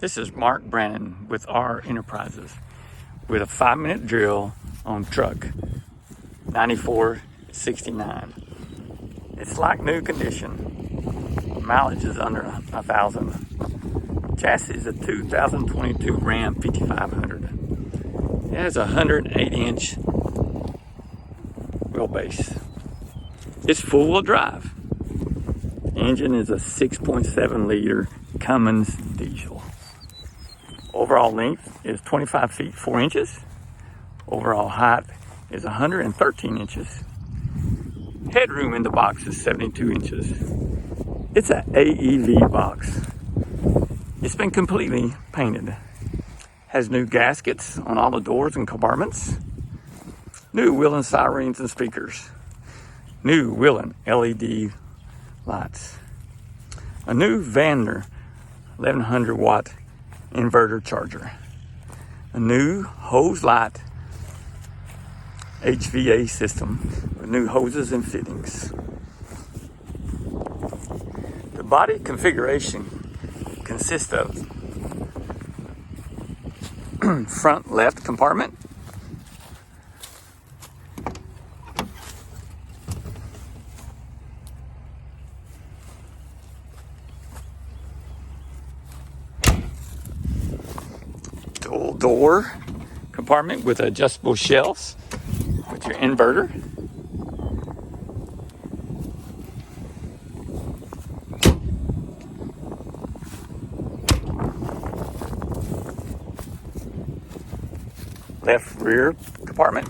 This is Mark Brannon with AEV Enterprises with a 5-minute drill on truck 9469. It's like new condition. Mileage is under 1,000. Chassis is a 2022 Ram 5500. It has a 108-inch wheelbase. It's four-wheel drive. The engine is a 6.7 liter Cummins diesel. Overall length is 25 feet 4 inches. Overall height is 113 inches. Headroom in the box is 72 inches. It's an AEV box. It's been completely painted. Has new gaskets on all the doors and compartments. New wheel sirens and speakers. New wheel LED lights. A new Vander 1100 watt inverter charger. A new hose light HVA system with new hoses and fittings. The body configuration consists of front left compartment, dual door compartment with adjustable shelves with your inverter. Left rear compartment.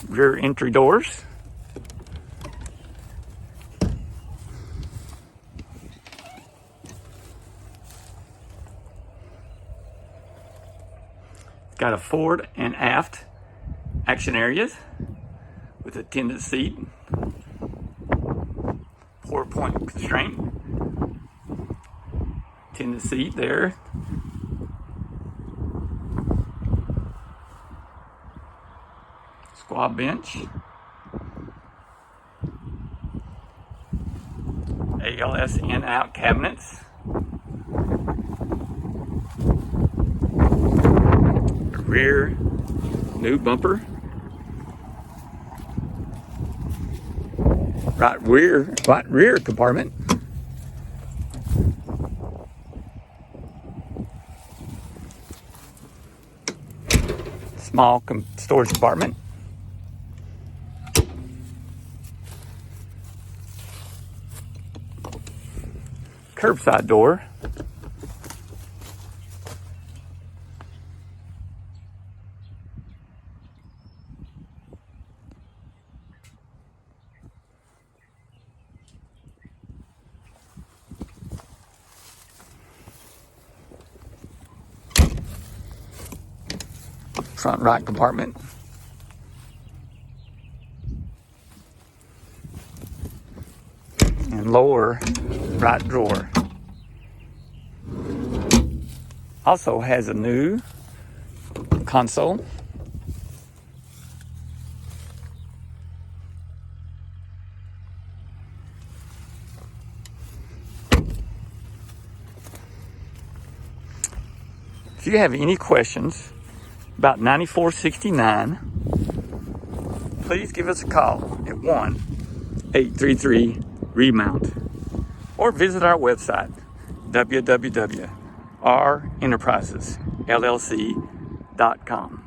Rear entry doors. Got a forward and aft action areas with a tinted seat, 4-point constraint, tinted seat there. Squad bench, ALS in-out cabinets. Rear new bumper, right rear compartment, small storage compartment, curbside door, front right compartment, and lower right drawer. Also has a new console, if you have any questions about 9469, please give us a call at 1-833-REMOUNT or visit our website www.renterprisesllc.com.